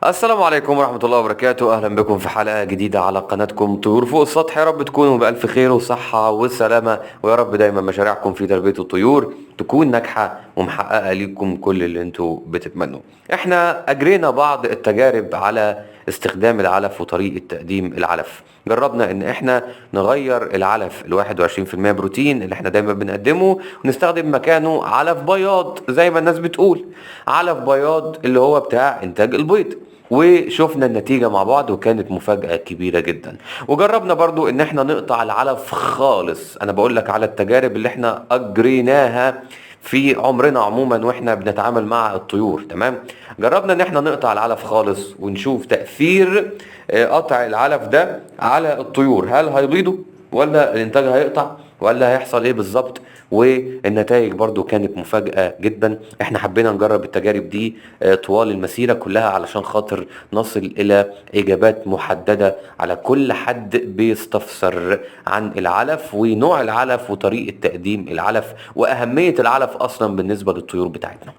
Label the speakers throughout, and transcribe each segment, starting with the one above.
Speaker 1: السلام عليكم ورحمة الله وبركاته. أهلا بكم في حلقة جديدة على قناتكم طيور فوق السطح. يا رب تكونوا بألف خير وصحة وسلامة، ويا رب دايما مشاريعكم في تربية الطيور تكون ناجحة ومحققة ليكم كل اللي انتوا بتتمنوه. احنا أجرينا بعض التجارب على استخدام العلف وطريقة تقديم العلف. جربنا ان احنا نغير العلف ال 21% بروتين اللي احنا دايما بنقدمه ونستخدم مكانه علف بياض زي ما الناس بتقول، علف بياض اللي هو بتاع انتاج البيض. وشفنا النتيجة مع بعض وكانت مفاجأة كبيرة جدا. وجربنا برضو ان احنا نقطع العلف خالص. انا بقول لك على التجارب اللي احنا اجريناها في عمرنا عموما واحنا بنتعامل مع الطيور. تمام، جربنا ان احنا نقطع العلف خالص ونشوف تأثير قطع العلف ده على الطيور. هل هيبيضوا ولا الانتاج هيقطع ولا هيحصل ايه بالظبط؟ والنتائج برضو كانت مفاجأة جدا. احنا حبينا نجرب التجارب دي طوال المسيرة كلها علشان خاطر نصل الى اجابات محددة على كل حد بيستفسر عن العلف ونوع العلف وطريقة تقديم العلف واهمية العلف اصلا بالنسبة للطيور بتاعتنا.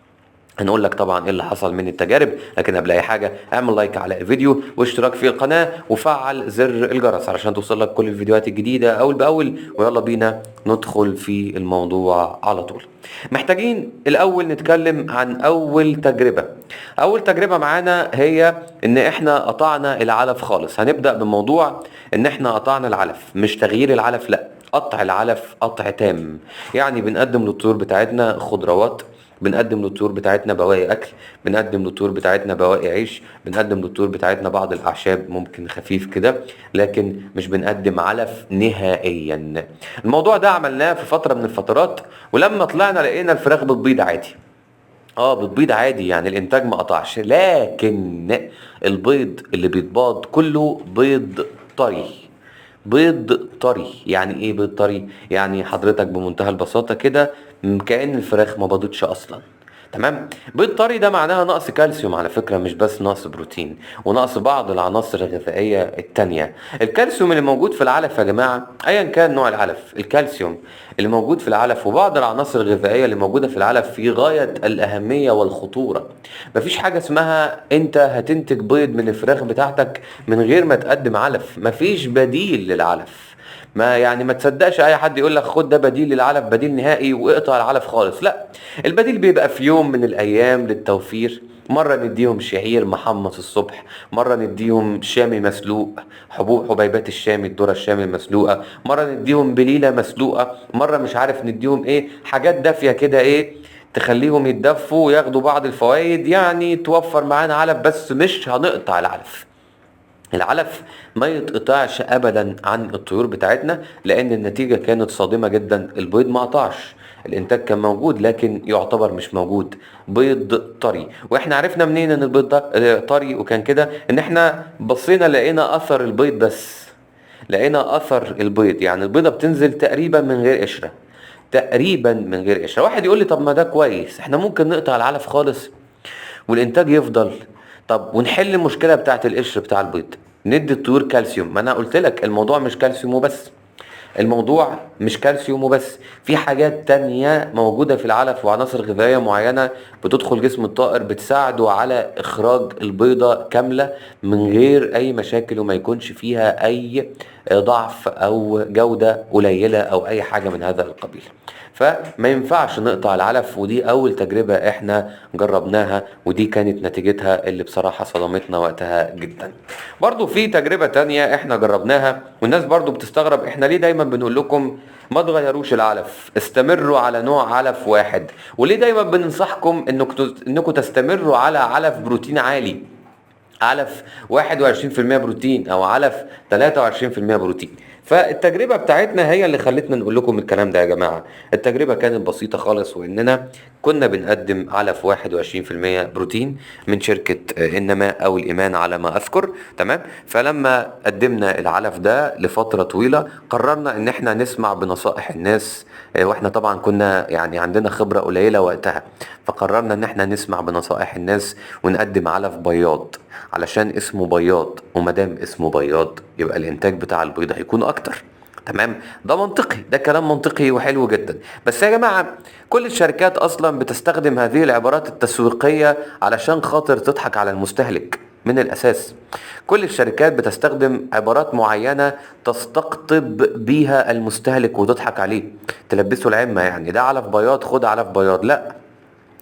Speaker 1: هنقول لك طبعا ايه اللي حصل من التجارب، لكن قبل اي حاجه اعمل لايك على الفيديو واشتراك في القناه وفعل زر الجرس علشان توصل لك كل الفيديوهات الجديده اول باول. ويلا بينا ندخل في الموضوع على طول. محتاجين الاول نتكلم عن اول تجربه. اول تجربه معانا هي ان احنا قطعنا العلف خالص. هنبدا بموضوع ان احنا قطعنا العلف، مش تغيير العلف، لا، قطع العلف قطع تام. يعني بنقدم للطيور بتاعتنا خضروات، بنقدم للطيور بتاعتنا بواقي اكل، بنقدم للطيور بتاعتنا بواقي عيش، بنقدم للطيور بتاعتنا بعض الاعشاب ممكن خفيف كده، لكن مش بنقدم علف نهائيا. الموضوع ده عملناه في فتره من الفترات، ولما طلعنا لقينا الفراخ بتبيض عادي. اه بتبيض عادي، يعني الانتاج ما قطعش، لكن البيض اللي بيتباض كله بيض طري. بيض طري. يعني ايه بيض طري؟ يعني حضرتك بمنتهى البساطة كده كأن الفراخ ما بيضتش اصلا. تمام. بيض طري ده معناها نقص كالسيوم على فكرة، مش بس نقص بروتين، ونقص بعض العناصر الغذائية التانية. الكالسيوم اللي موجود في العلف يا جماعة ايا كان نوع العلف، الكالسيوم اللي موجود في العلف وبعض العناصر الغذائية اللي موجودة في العلف في غاية الأهمية والخطورة. مفيش حاجة اسمها انت هتنتج بيض من الفراخ بتاعتك من غير ما تقدم علف. مفيش بديل للعلف. ما يعني ما تصدقش اي حد يقول لك خد ده بديل للعلف، بديل نهائي واقطع العلف خالص. لا، البديل بيبقى في يوم من الايام للتوفير. مرة نديهم شعير محمص الصبح، مرة نديهم شامي مسلوق، حبيبات الشامي، الذرة الشامي المسلوقة، مرة نديهم بليلة مسلوقة، مرة مش عارف نديهم ايه، حاجات دافية كده ايه تخليهم يتدفوا وياخدوا بعض الفوائد، يعني توفر معانا علف بس مش هنقطع العلف. العلف ما يتقطعش ابدا عن الطيور بتاعتنا لان النتيجة كانت صادمة جدا. البيض ما قطعش، الانتاج كان موجود لكن يعتبر مش موجود، بيض طري. واحنا عرفنا منين ان البيض ده طري وكان كده؟ ان احنا بصينا لقينا اثر البيض بس، لقينا اثر البيض، يعني البيضة بتنزل تقريبا من غير قشرة، تقريبا من غير قشرة. واحد يقول لي طب ما ده كويس، احنا ممكن نقطع العلف خالص والانتاج يفضل. طب ونحل المشكله بتاعت القشر بتاع البيض، ندي الطيور كالسيوم. ما انا قلت لك الموضوع مش كالسيوم وبس، الموضوع مش كالسيوم وبس، في حاجات تانية موجودة في العلف وعناصر غذائية معينة بتدخل جسم الطائر بتساعده على إخراج البيضة كاملة من غير أي مشاكل وما يكونش فيها أي ضعف أو جودة قليلة أو أي حاجة من هذا القبيل. فما ينفعش نقطع العلف، ودي أول تجربة إحنا جربناها ودي كانت نتيجتها اللي بصراحة صدمتنا وقتها جدا. برضو في تجربة تانية إحنا جربناها والناس برضو بتستغرب إحنا ليه دايما بنقول لكم ما تغيروش العلف، استمروا على نوع علف واحد، وليه دايما بننصحكم إنكم تستمروا على علف بروتين عالي، علف 21% بروتين او علف 23% بروتين. فالتجربة بتاعتنا هي اللي خلتنا نقول لكم الكلام ده يا جماعة. التجربة كانت بسيطة خالص، واننا كنا بنقدم علف 21% بروتين من شركة النماء او الايمان على ما اذكر. تمام. فلما قدمنا العلف ده لفترة طويلة قررنا ان احنا نسمع بنصائح الناس، واحنا طبعا كنا يعني عندنا خبرة قليلة وقتها، فقررنا ان احنا نسمع بنصائح الناس ونقدم علف بياض علشان اسمه بياض، ومادام اسمه بياض يبقى الانتاج بتاع البيض هيكون اكتر. تمام. ده منطقي، ده كلام منطقي وحلو جدا. بس يا جماعة كل الشركات اصلا بتستخدم هذه العبارات التسويقية علشان خاطر تضحك على المستهلك. من الاساس. كل الشركات بتستخدم عبارات معينة تستقطب بيها المستهلك وتضحك عليه، تلبسه العمة، يعني ده علف بياض خد علف بياض. لا،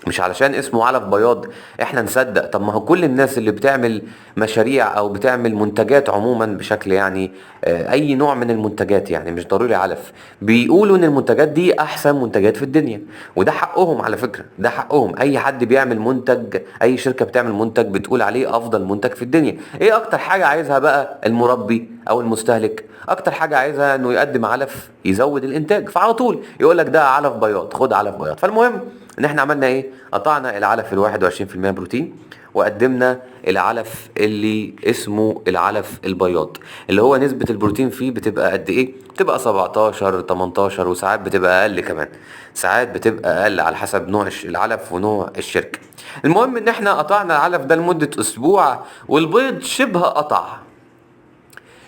Speaker 1: مش علشان اسمه علف بياض احنا نصدق. طب ما هو كل الناس اللي بتعمل مشاريع او بتعمل منتجات عموما بشكل يعني اي نوع من المنتجات، يعني مش ضروري علف، بيقولوا ان المنتجات دي احسن منتجات في الدنيا. وده حقهم على فكرة، ده حقهم. اي حد بيعمل منتج، اي شركة بتعمل منتج بتقول عليه افضل منتج في الدنيا. ايه اكتر حاجة عايزها بقى المربي او المستهلك؟ اكتر حاجة عايزها انه يقدم علف يزود الانتاج، فعلى طول يقول لك ده علف بياض خد علف بياض. فالمهم ان احنا عملنا ايه؟ قطعنا العلف ال 21% بروتين وقدمنا العلف اللي اسمه العلف البياض، اللي هو نسبة البروتين فيه بتبقى قد ايه؟ بتبقى 17 18 وساعات بتبقى اقل كمان، ساعات بتبقى اقل على حسب نوع العلف ونوع الشركة. المهم ان احنا قطعنا العلف ده لمدة اسبوع، والبيض شبه قطع،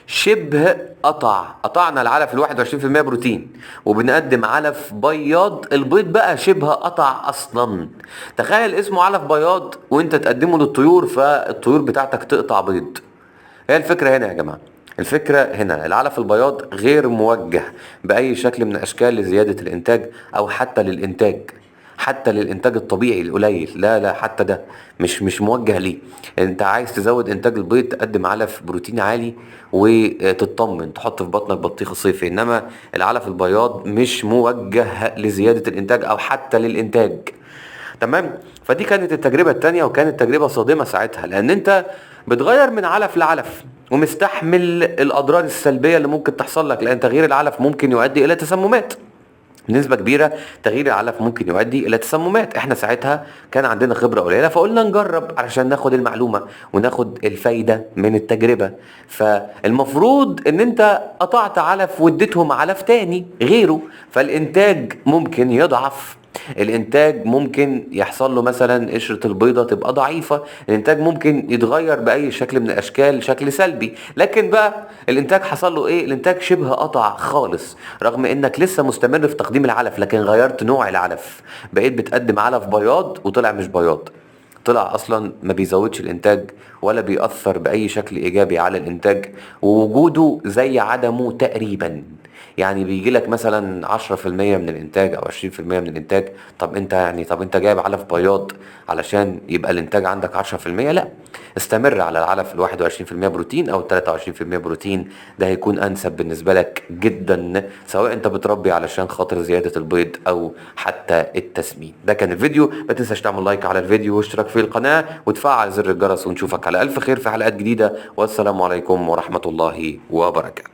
Speaker 1: شبه قطعنا العلف ال 21% بروتين وبنقدم علف بياض. البيض بقى شبه قطع اصلا. تخيل اسمه علف بياض وانت تقدمه للطيور فالطيور بتاعتك تقطع بيض. هي الفكرة هنا يا جماعة، الفكرة هنا العلف البياض غير موجه بأي شكل من الأشكال لزيادة الإنتاج أو حتى للإنتاج، حتى للإنتاج الطبيعي القليل. لا لا، حتى ده مش موجه ليه. انت عايز تزود انتاج البيض تقدم علف بروتين عالي وتطمن تحط في بطنك بطيخ صيفي، انما العلف البياض مش موجه لزيادة الإنتاج أو حتى للإنتاج. تمام. فدي كانت التجربة التانية، وكانت تجربة صادمة ساعتها، لان انت بتغير من علف لعلف ومستحمل الاضرار السلبية اللي ممكن تحصل لك، لان تغيير العلف ممكن يؤدي الى تسممات. بنسبة كبيرة تغيير العلف ممكن يؤدي الى تسممات. احنا ساعتها كان عندنا خبرة قليلة، فقلنا نجرب علشان ناخد المعلومة وناخد الفايدة من التجربة. فالمفروض ان انت قطعت علف واديتهم علف تاني غيره، فالانتاج ممكن يضعف، الانتاج ممكن يحصل له مثلا قشرة البيضة تبقى ضعيفة، الانتاج ممكن يتغير باي شكل من الاشكال شكل سلبي. لكن بقى الانتاج حصل له ايه؟ الانتاج شبه قطع خالص، رغم انك لسه مستمر في تقديم العلف لكن غيرت نوع العلف، بقيت بتقدم علف بياض وطلع مش بياض، طلع اصلا ما بيزودش الانتاج ولا بيأثر باي شكل ايجابي على الانتاج، ووجوده زي عدمه تقريبا. يعني بيجي لك مثلا 10% من الانتاج او 20% من الانتاج. طب انت يعني طب انت جايب علف بياض علشان يبقى الانتاج عندك 10%؟ لا، استمر على العلف ال 21% بروتين او 23% بروتين، ده هيكون انسب بالنسبه لك جدا، سواء انت بتربي علشان خاطر زياده البيض او حتى التسمين. ده كان الفيديو، ما تنساش تعمل لايك على الفيديو واشتراك في القناه وتفعل زر الجرس، ونشوفك على الف خير في حلقات جديده، والسلام عليكم ورحمه الله وبركاته.